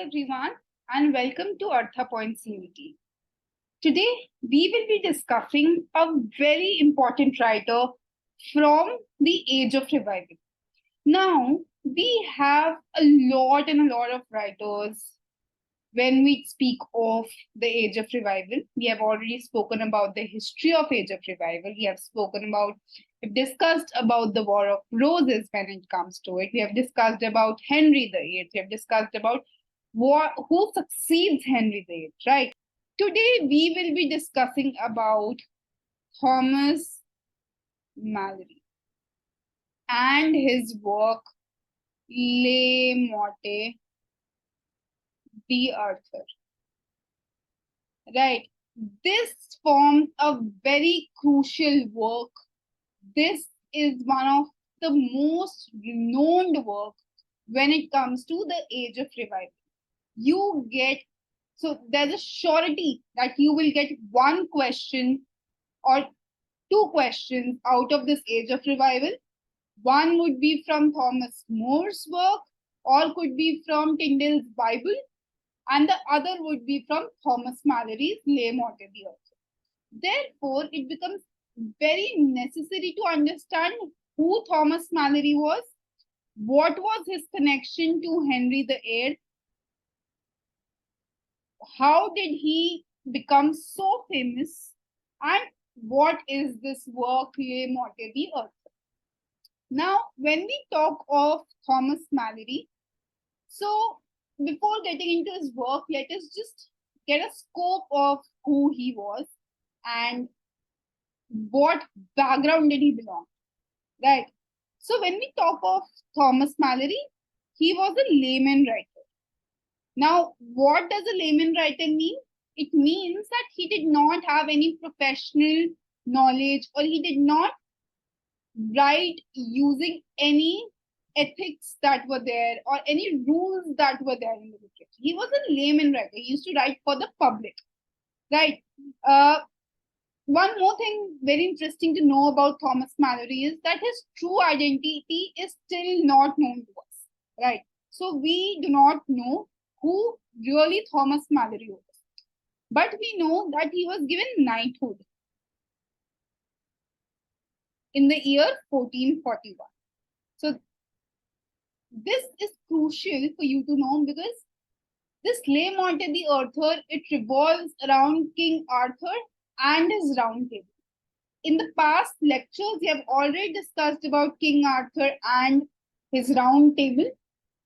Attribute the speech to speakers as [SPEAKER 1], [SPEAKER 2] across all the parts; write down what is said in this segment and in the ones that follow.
[SPEAKER 1] everyone, and welcome to Artha Point CUET. Today, we will be discussing a very important writer from the age of revival. Now, we have a lot of writers when we speak of the age of revival. We have already spoken about the history of age of revival. We've discussed about the War of Roses when it comes to it. We have discussed about Henry VIII. We have discussed about who succeeds Henry VIII, right? Today, we will be discussing about Thomas Malory and his work, Le Morte'd Arthur. Right. This forms a very crucial work. This is one of the most renowned work when it comes to the age of revival. So there's a surety that you will get one question or two questions out of this age of revival. One would be from Thomas More's work, or could be from Tyndale's Bible, and the other would be from Thomas Malory's Le Morte'd Arthur. Therefore, it becomes very necessary to understand who Thomas Malory was, what was his connection to Henry VIII, how did he become so famous, and what is this work Le Morte'd Arthur. Now, when we talk of Thomas Malory, so before getting into his work, let us just get a scope of who he was and what background did he belong, right? So when we talk of Thomas Malory, he was a layman writer. Now, what does a layman writer mean? It means that he did not have any professional knowledge, or he did not write using any ethics that were there or any rules that were there in the literature. He was a layman writer. He used to write for the public, right? One more thing very interesting to know about Thomas Malory is that his true identity is still not known to us, right? So we do not know who really Thomas Malory was. But we know that he was given knighthood in the year 1441. So this is crucial for you to know, because this Le Morte'd Arthur, it revolves around King Arthur and his round table. In the past lectures, we have already discussed about King Arthur and his round table.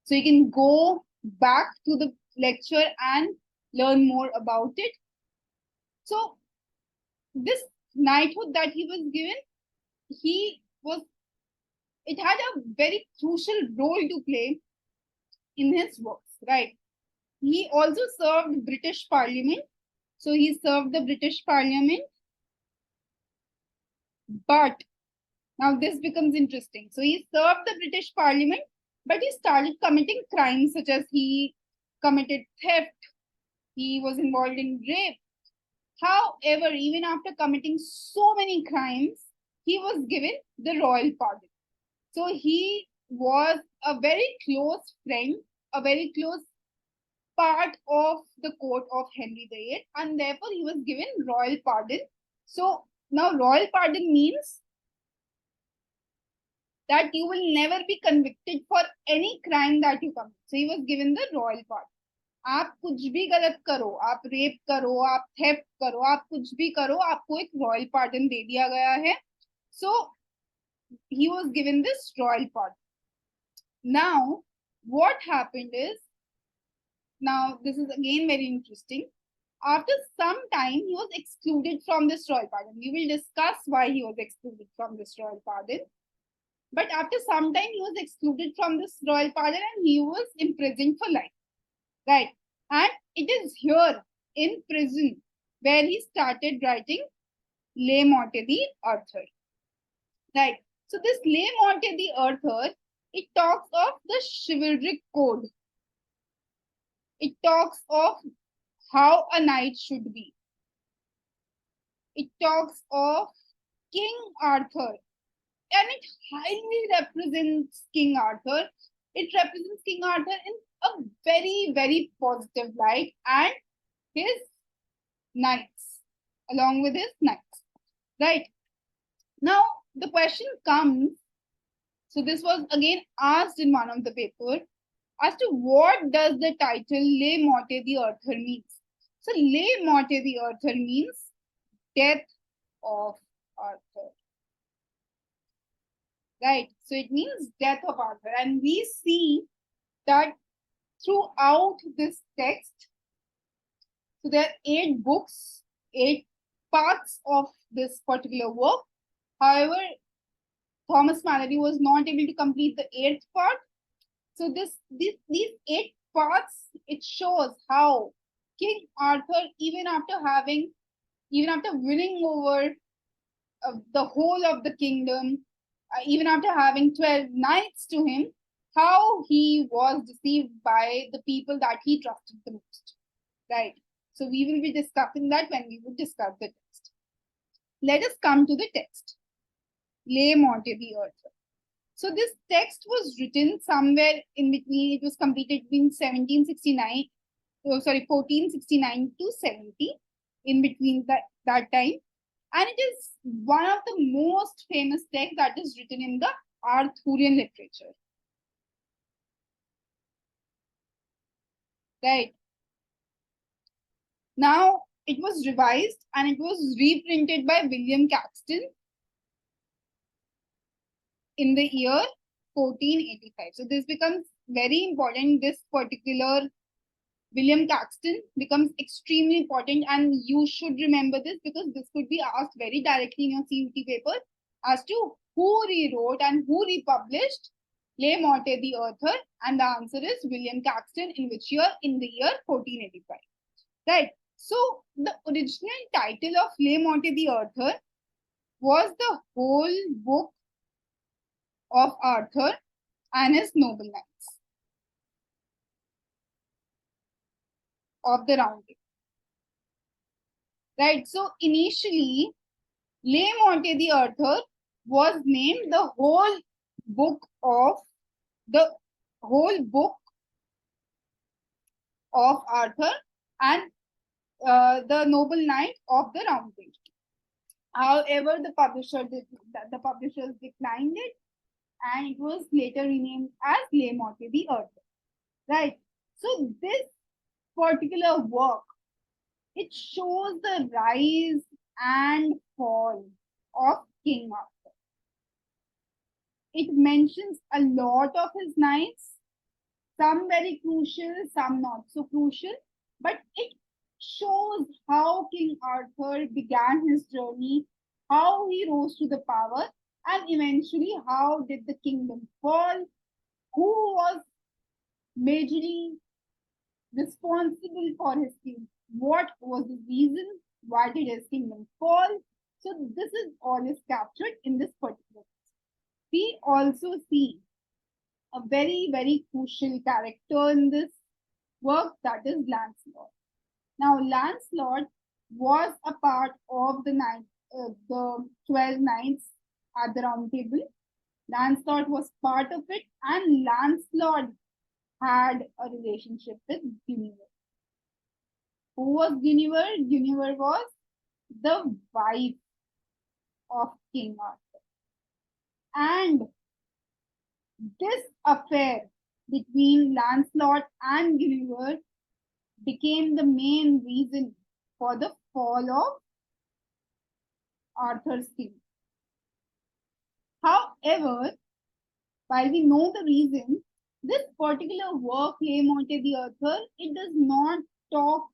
[SPEAKER 1] So you can go back to the lecture and learn more about it. So this knighthood that he was given, it had a very crucial role to play in his works, right? He also served British Parliament. So he served the British Parliament. But now this becomes interesting. So he served the British Parliament, but he started committing crimes, such as he committed theft. He was involved in rape. However, even after committing so many crimes, he was given the royal pardon. So he was a very close friend, a very close part of the court of Henry VIII, and therefore he was given royal pardon. So now royal pardon means that you will never be convicted for any crime that you commit. So he was given the royal pardon. आप कुछ भी गलत करो, आप rape करो, आप theft करो, आप कुछ भी करो, आपको एक रॉयल पार्डन दे दिया गया है. So he was given this royal pardon. Now, what happened is, now this is again very interesting. After some time, he was excluded from this royal pardon. We will discuss why he was excluded from this royal pardon. But after some time, he was excluded from this royal pardon and he was imprisoned for life. Right. And it is here in prison where he started writing Le Morte'd Arthur. Right. So this Le Morte'd Arthur, it talks of the chivalric code. It talks of how a knight should be. It talks of King Arthur. And it highly represents King Arthur. It represents King Arthur in a very, very positive light, and his knights, along with his knights, right? Now, the question comes, so this was again asked in one of the paper, as to what does the title Le Morte'd Arthur means. So Le Morte'd Arthur means death of Arthur. Right, so it means death of Arthur, and we see that throughout this text, so there are 8 books, 8 parts of this particular work. However, Thomas Malory was not able to complete the 8th part. So these 8 parts, it shows how King Arthur, even after winning over the whole of the kingdom, even after having 12 knights to him, how he was deceived by the people that he trusted the most, right? So we will be discussing that when we will discuss the text. Let us come to the text. Le Morte'd Arthur. So this text was written somewhere in between, it was completed between 1469 to 70, in between that time. And it is one of the most famous texts that is written in the Arthurian literature. Right. Now, it was revised and it was reprinted by William Caxton in the year 1485. So this becomes very important. This particular William Caxton becomes extremely important, and you should remember this because this could be asked very directly in your CUET paper as to who rewrote and who republished Le Morte'd Arthur, and the answer is William Caxton. In which year? In the year 1485. Right. So the original title of Le Morte'd Arthur was the whole book of Arthur and his noble knights of the Round Table. Right. So initially, Le Morte'd Arthur was named the whole book of Arthur and the noble knight of the Round Table. However, the publishers declined it, and it was later renamed as Le Morte'd Arthur. Right. So this particular work, it shows the rise and fall of King Arthur. It mentions a lot of his knights, some very crucial, some not so crucial, but it shows how King Arthur began his journey, how he rose to the power, and eventually how did the kingdom fall, who was majorly responsible for his kingdom, what was the reason, why did his kingdom fall. So this is all is captured in this particular text. We also see a very, very crucial character in this work, that is Lancelot. Now, Lancelot was a part of the 12 knights at the Round Table. Lancelot was part of it, and Lancelot had a relationship with Guinevere. Who was Guinevere? Guinevere was the wife of King Arthur. And this affair between Lancelot and Guinevere became the main reason for the fall of Arthur's kingdom. However, while we know the reason, this particular work, Le Morte'd Arthur, it does not talk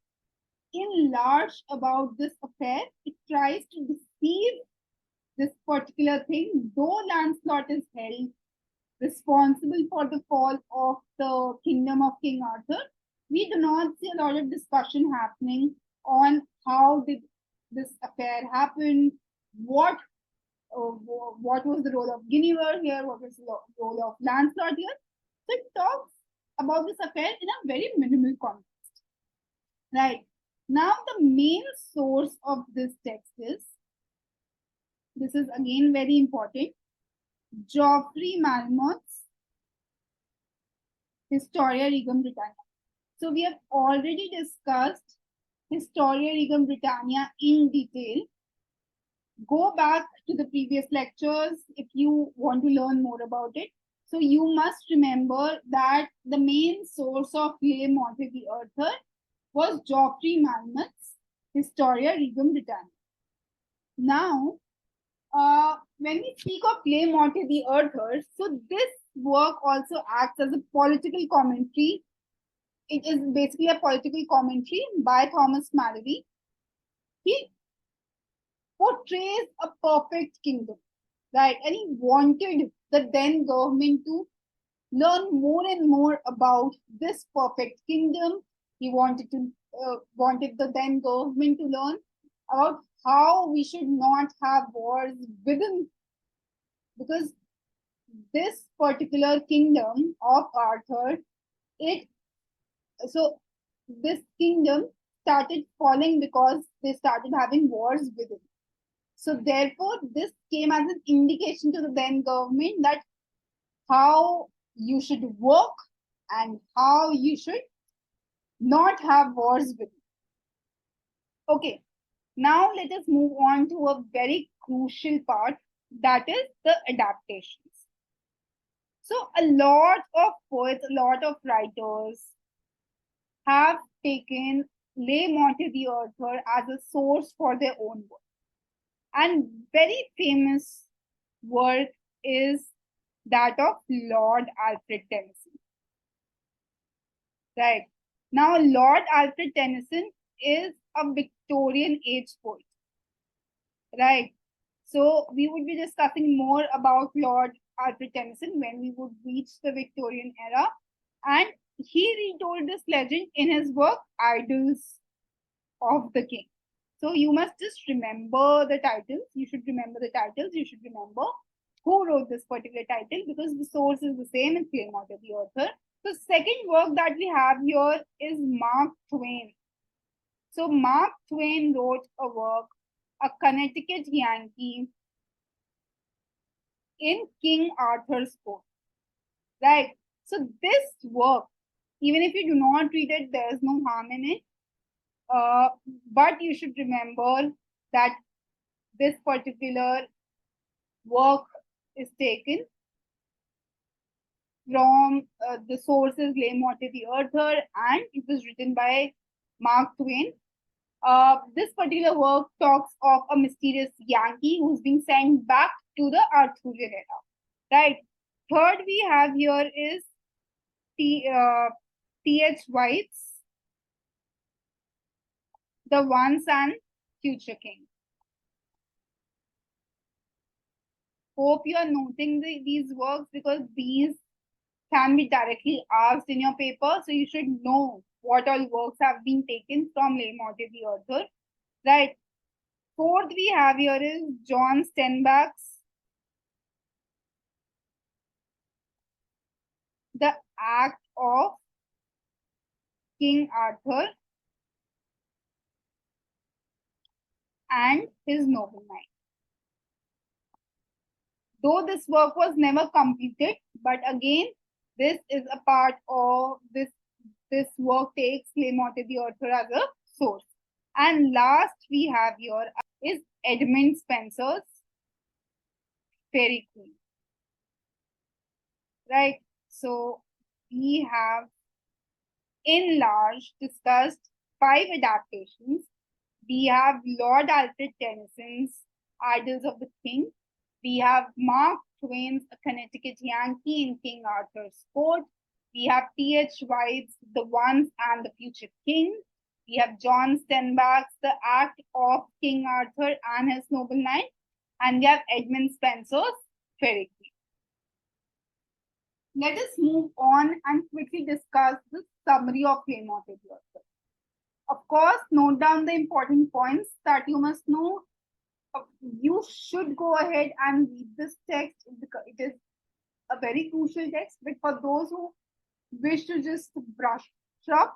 [SPEAKER 1] in large about this affair. It tries to deceive this particular thing, though Lancelot is held responsible for the fall of the kingdom of King Arthur. We do not see a lot of discussion happening on how did this affair happen, what was the role of Guinevere here, what was the role of Lancelot here. So it talks about this affair in a very minimal context. Right. Now the main source of this text is, this is again very important, Geoffrey Marmot's Historia Regum Britannica. So we have already discussed Historia Regum Britannia in detail. Go back to the previous lectures if you want to learn more about it. So you must remember that the main source of Le Morte'd Arthur was Geoffrey Monmouth's Historia Regum Britannia. Now, when we speak of Le Morte'd Arthur, so this work also acts as a political commentary. It is basically a political commentary by Thomas Malory. He portrays a perfect kingdom, right? And he wanted the then government to learn more and more about this perfect kingdom. He wanted the then government to learn about how we should not have wars within, because this particular kingdom of Arthur, this kingdom started falling because they started having wars within. So therefore, this came as an indication to the then government that how you should work and how you should not have wars within. Okay, now let us move on to a very crucial part, that is the adaptations. So a lot of poets, a lot of writers have taken Le Morte'd Arthur as a source for their own work. And very famous work is that of Lord Alfred Tennyson. Right. Now, Lord Alfred Tennyson is a Victorian age poet. Right. So we would be discussing more about Lord Alfred Tennyson when we would reach the Victorian era. And he retold this legend in his work, Idylls of the King. So you must just remember the titles. You should remember the titles. You should remember who wrote this particular title, because the source is the same. It's Le Morte'd Arthur. The second work that we have here is Mark Twain. So Mark Twain wrote a work, A Connecticut Yankee in King Arthur's Court. Right. So this work, even if you do not read it, there is no harm in it. But you should remember that this particular work is taken from the sources Le Morte'd Arthur, and it was written by Mark Twain. This particular work talks of a mysterious Yankee who's being sent back to the Arthurian era. Right. Third we have here is T.H. White's The Once and Future King. Hope you are noting these works, because these can be directly asked in your paper. So you should know what all works have been taken from Le Morte'd Arthur. Right. Fourth we have here is John Steinbeck's The Act of King Arthur and His Noble Knight. Though this work was never completed, but again, this is a part of this work takes Le Morte'd Arthur as a source. And last we have here is Edmund Spenser's Fairy Queen. Right. So we have in large discussed 5 adaptations. We have Lord Alfred Tennyson's Idylls of the King. We have Mark Twain's A Connecticut Yankee in King Arthur's Court. We have T.H. White's The Once and the Future King. We have John Steinbeck's The Act of King Arthur and His Noble Knight. And we have Edmund Spenser's Fairy Queen. Let us move on and quickly discuss the summary of Le Morte'd Arthur. Of course, note down the important points that you must know. You should go ahead and read this text because it is a very crucial text. But for those who wish to just brush up,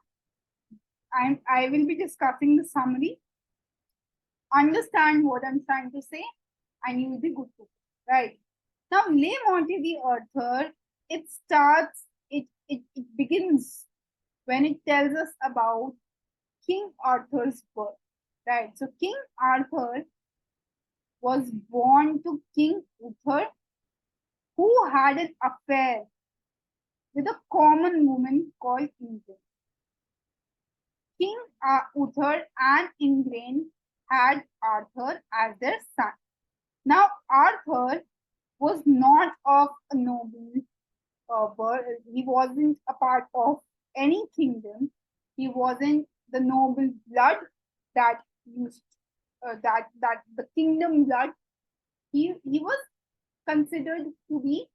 [SPEAKER 1] I will be discussing the summary. Understand what I'm trying to say, and you will be good to go. Right. Now, Le Morte'd Arthur, it begins when it tells us about King Arthur's birth, right? So King Arthur was born to King Uther, who had an affair with a common woman called Ingrid. King Uther and Ingrid had Arthur as their son. Now, Arthur was not of a noble birth. He wasn't a part of any kingdom. He wasn't the noble blood that used that the kingdom blood. He was considered to be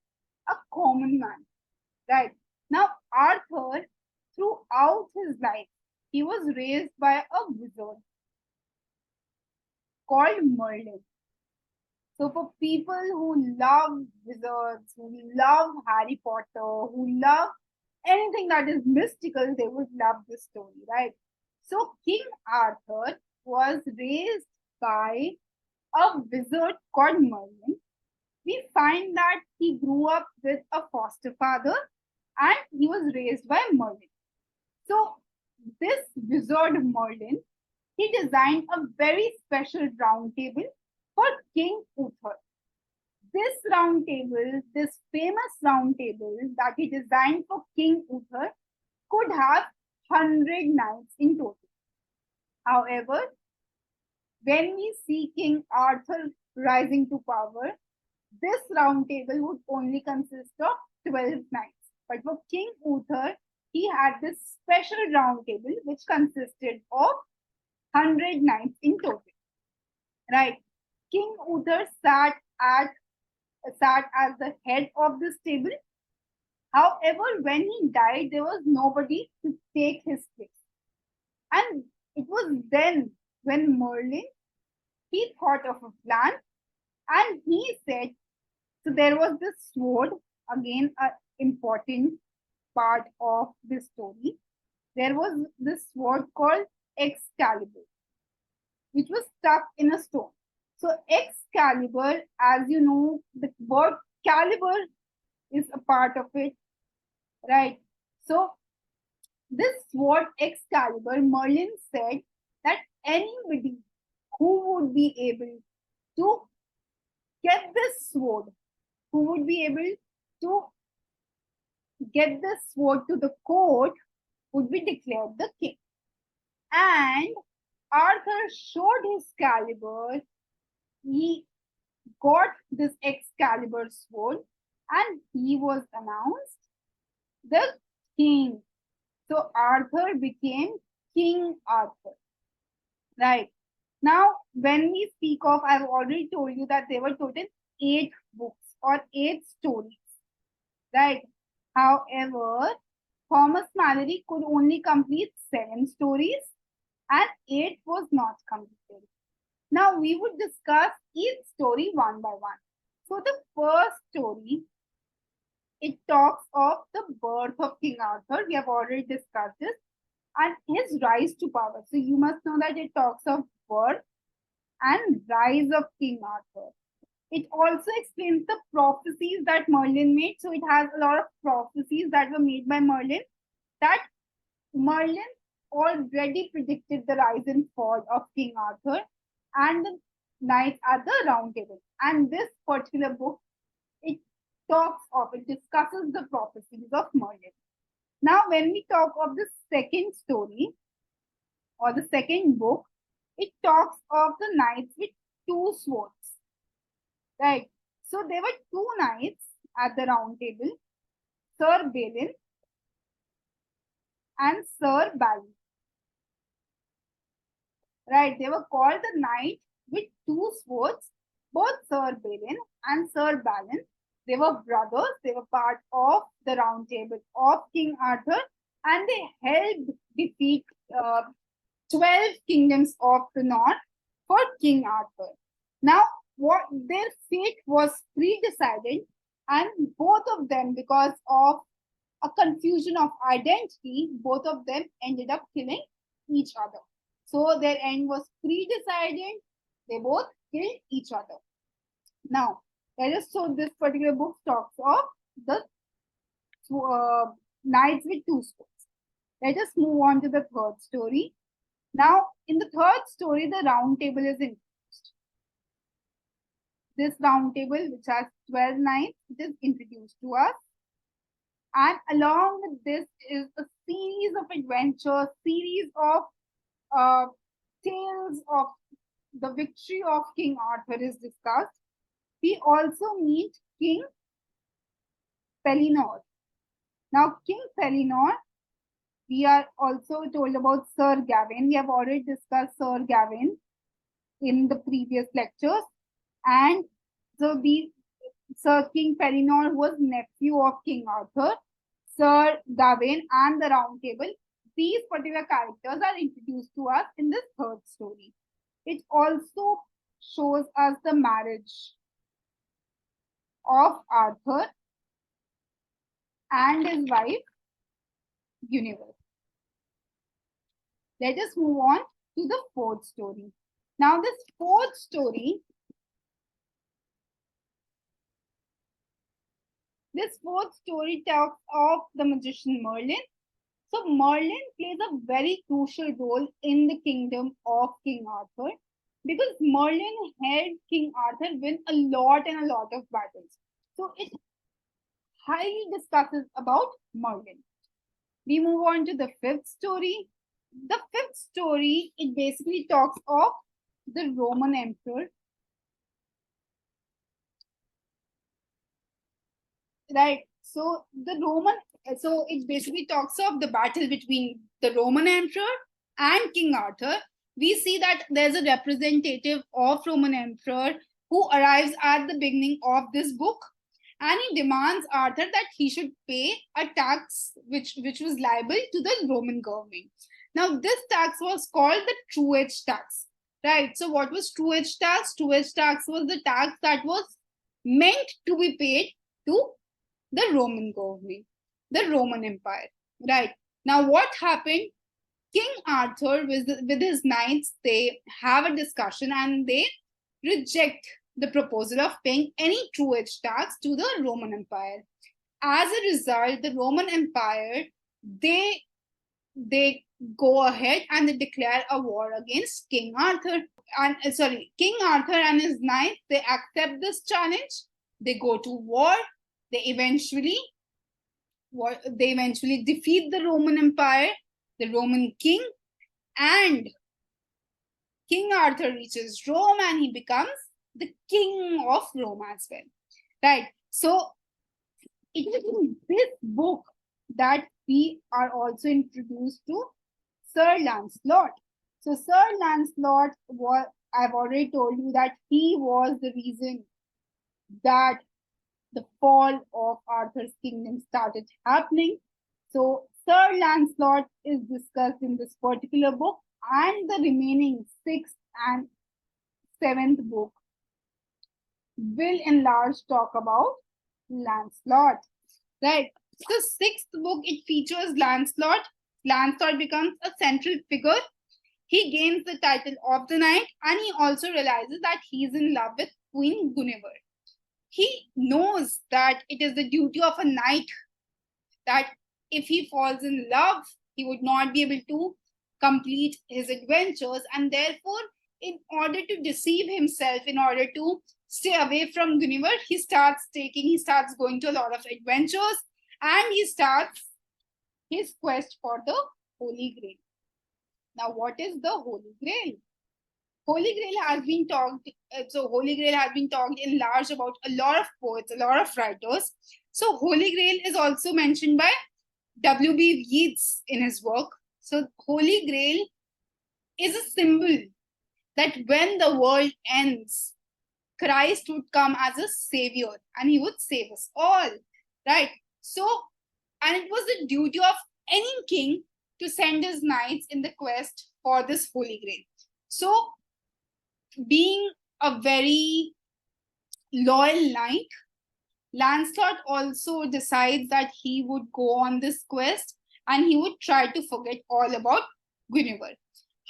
[SPEAKER 1] a common man, right? Now, Arthur, throughout his life, he was raised by a wizard called Merlin. So for people who love wizards, who love Harry Potter, who love anything that is mystical, they would love this story, right? So King Arthur was raised by a wizard called Merlin. We find that he grew up with a foster father and he was raised by Merlin. So this wizard Merlin, he designed a very special round table for King Uther. This round table, this famous round table that he designed for King Uther, could have 100 knights in total. However, when we see King Arthur rising to power, this round table would only consist of 12 knights. But for King Uther, he had this special round table which consisted of 100 knights in total. Right? King Uther sat as the head of this table. However, when he died, there was nobody to take his place. And it was then when Merlin, he thought of a plan and he said, so there was this sword, again, an important part of this story. There was this sword called Excalibur, which was stuck in a stone. So Excalibur, as you know, the word caliber is a part of it, right? So this sword Excalibur, Merlin said that anybody who would be able to get this sword, who would be able to get this sword to the court, would be declared the king. And Arthur showed his caliber. He got this Excalibur sword and he was announced the king. So Arthur became King Arthur. Right. Now, when we speak of, I've already told you that there were total 8 books or 8 stories. Right. However, Thomas Malory could only complete 7 stories and 8 was not completed. Now, we would discuss each story one by one. So, the first story, it talks of the birth of King Arthur. We have already discussed this. And his rise to power. So, you must know that it talks of birth and rise of King Arthur. It also explains the prophecies that Merlin made. So, it has a lot of prophecies that were made by Merlin, that Merlin already predicted the rise and fall of King Arthur and the knights at the round table. And this particular book, it discusses the prophecies of Merlin. Now, when we talk of the second story or the second book, it talks of the knights with 2 swords. Right? So, there were 2 knights at the round table, Sir Balin and Sir Balin. Right? They were called the knight with 2 swords, both Sir Balin and Sir Balin. They were brothers. They were part of the round table of King Arthur and they helped defeat 12 kingdoms of the north for King Arthur. Now, what their fate was pre-decided and both of them, because of a confusion of identity, both of them ended up killing each other. So their end was pre-decided. They both killed each other. Now, so this particular book talks of the knights with 2 swords. Let us move on to the third story. Now, in the third story, the round table is introduced. This round table, which has 12 lines, it is introduced to us. And along with this is a series of adventures, series of tales of the victory of King Arthur is discussed. We also meet King Pellinore. Now, King Pellinore, we are also told about Sir Gawain. We have already discussed Sir Gawain in the previous lectures. And so Sir King Pellinore was nephew of King Arthur, Sir Gawain, and the Round Table. These particular characters are introduced to us in this third story. It also shows us the marriage of Arthur and his wife, Guinevere. Let us move on to the fourth story. Now, this fourth story, talks of the magician Merlin. So, Merlin plays a very crucial role in the kingdom of King Arthur because Merlin helped King Arthur win a lot of battles. So, it highly discusses about Merlin. We move on to the fifth story. The fifth story, it basically talks of the Roman emperor. Right. So it basically talks of the battle between the Roman emperor and King Arthur. We see that there's a representative of Roman emperor who arrives at the beginning of this book, and he demands Arthur that he should pay a tax which was liable to the Roman government. Now, this tax was called the truage tax, right? So what was truage tax? Truage tax was the tax that was meant to be paid to the Roman government, the Roman Empire, right? Now, what happened? King Arthur with his knights, they have a discussion and they reject the proposal of paying any truage tax to the Roman Empire. As a result, the Roman Empire, they go ahead and they declare a war against King Arthur. King Arthur and his knights, they accept this challenge. They go to war. They eventually defeat the Roman Empire, the Roman king, and King Arthur reaches Rome and he becomes the king of Rome as well. Right. So it is in this book that we are also introduced to Sir Lancelot. So Sir Lancelot I've already told you that he was the reason that the fall of Arthur's kingdom started happening. So Sir Lancelot is discussed in this particular book, and the remaining 6th and 7th book will enlarge talk about Lancelot. Right. So 6th book, it features Lancelot. Lancelot becomes a central figure. He gains the title of the knight, and he also realizes that he's in love with Queen Guinevere. He knows that it is the duty of a knight that if he falls in love, he would not be able to complete his adventures, and therefore, in order to deceive himself, in order to stay away from Guinevere, he starts going to a lot of adventures, and he starts his quest for the Holy Grail. Now, what is the Holy Grail? Holy Grail has been talked in large about a lot of poets, a lot of writers. So Holy Grail is also mentioned by W.B. Yeats in his work. So Holy Grail is a symbol that when the world ends, Christ would come as a savior and he would save us all, right? So, and it was the duty of any king to send his knights in the quest for this Holy Grail. So, being a very loyal knight, Lancelot also decides that he would go on this quest and he would try to forget all about Guinevere.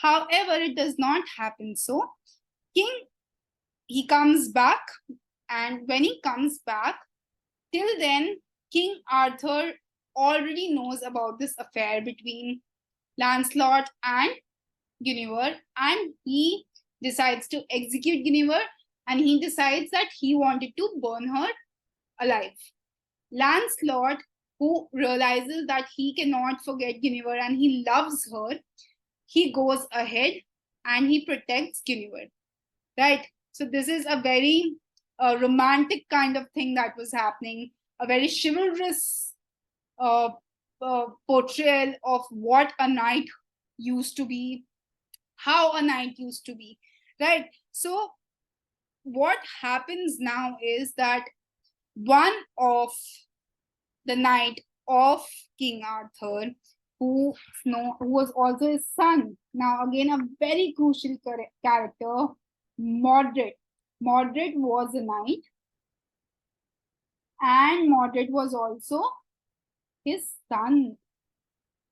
[SPEAKER 1] However, it does not happen so. He comes back, and when he comes back, till then, King Arthur already knows about this affair between Lancelot and Guinevere, and he decides to execute Guinevere, and he decides that he wanted to burn her alive. Lancelot, who realizes that he cannot forget Guinevere and he loves her, he goes ahead and he protects Guinevere, right? So this is a very romantic kind of thing that was happening, a very chivalrous portrayal of what a knight used to be, how a knight used to be, right? So what happens now is that one of the knight of King Arthur, who was also his son. Now, again, a very crucial character, Morte'd. Morte'd was a knight, and Morte'd was also his son.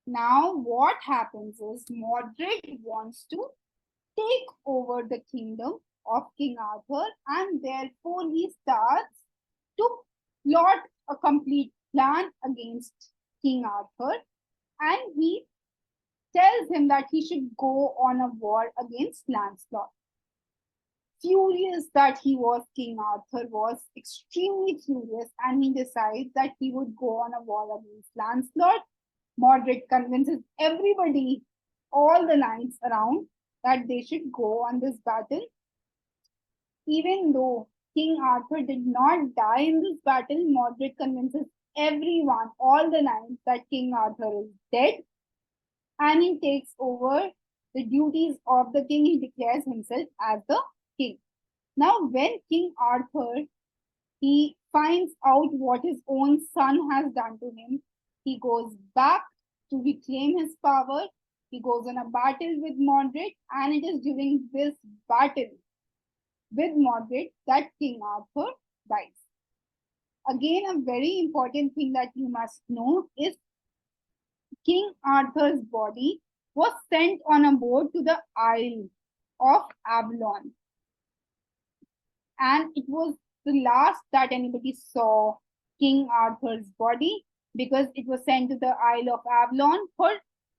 [SPEAKER 1] Now, what happens is Morte'd wants to take over the kingdom of King Arthur, and therefore he starts to plot a complete plan against King Arthur, and he tells him that he should go on a war against Lancelot. Furious that he was, King Arthur was extremely furious, and he decides that he would go on a war against Lancelot. Morte'd convinces everybody, all the knights around, that they should go on this battle. Even though King Arthur did not die in this battle, Morte'd convinces everyone, all the knights, that King Arthur is dead, and he takes over the duties of the king. He declares himself as the king. Now, when King Arthur, he finds out what his own son has done to him, he goes back to reclaim his power. He goes on a battle with Morte'd, and it is during this battle with Morte'd that King Arthur dies. Again, a very important thing that you must know is King Arthur's body was sent on a boat to the Isle of Avalon. And it was the last that anybody saw King Arthur's body, because it was sent to the Isle of Avalon for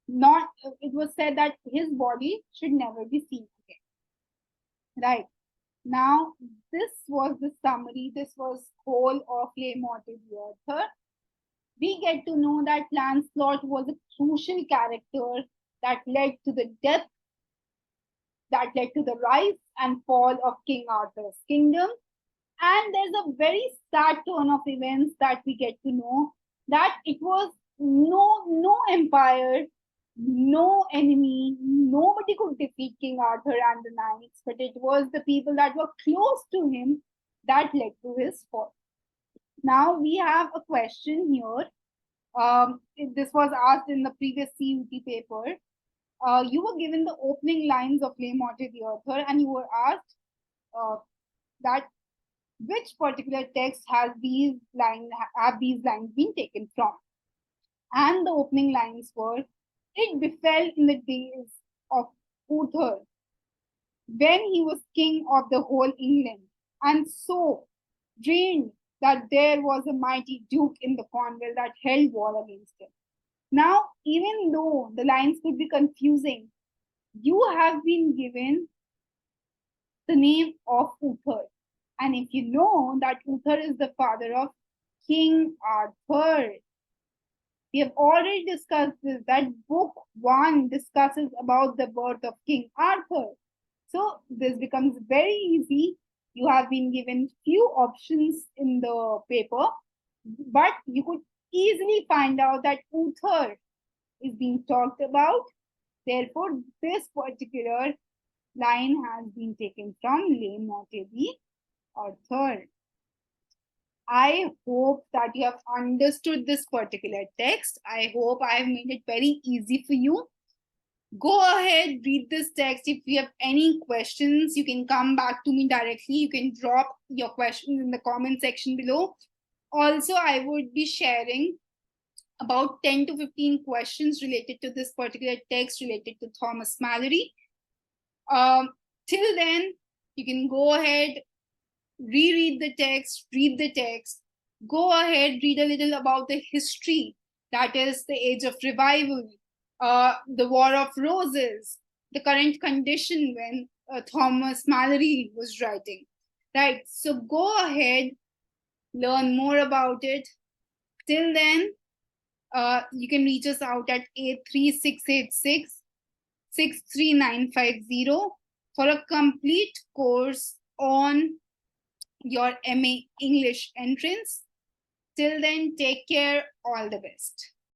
[SPEAKER 1] not, it was said that his body should never be seen again. Right. Now, this was the summary. This was whole of Morte'd Arthur. We get to know that Lancelot was a crucial character that led to the death, that led to the rise and fall of King Arthur's kingdom. And there's a very sad turn of events that we get to know, that it was no empire, no enemy, nobody could defeat King Arthur and the knights, but it was the people that were close to him that led to his fall. Now we have a question here. This was asked in the previous CUET paper. You were given the opening lines of Morte'd Arthur, and you were asked that which particular text have these lines been taken from. And the opening lines were, "It befell in the days of Uther, when he was king of the whole England, and so reigned, that there was a mighty duke in the Cornwall that held war against him." Now, even though the lines could be confusing, you have been given the name of Uther. And if you know that Uther is the father of King Arthur, we have already discussed this, that book 1 discusses about the birth of King Arthur. So this becomes very easy. You have been given few options in the paper, but you could easily find out that Uther is being talked about. Therefore, this particular line has been taken from Morte'd Arthur. I hope that you have understood this particular text. I hope I have made it very easy for you. Go ahead, read this text. If you have any questions, you can come back to me directly. You can drop your questions in the comment section below. Also, I would be sharing about 10 to 15 questions related to this particular text related to Thomas Malory. Till then, you can go ahead, reread the text, read the text, go ahead, read a little about the history that is the Age of Revival, the War of Roses, the current condition when Thomas Malory was writing, right? So go ahead, learn more about it. Till then, you can reach us out at 83686-63950 for a complete course on your MA English entrance. Till then, take care. All the best.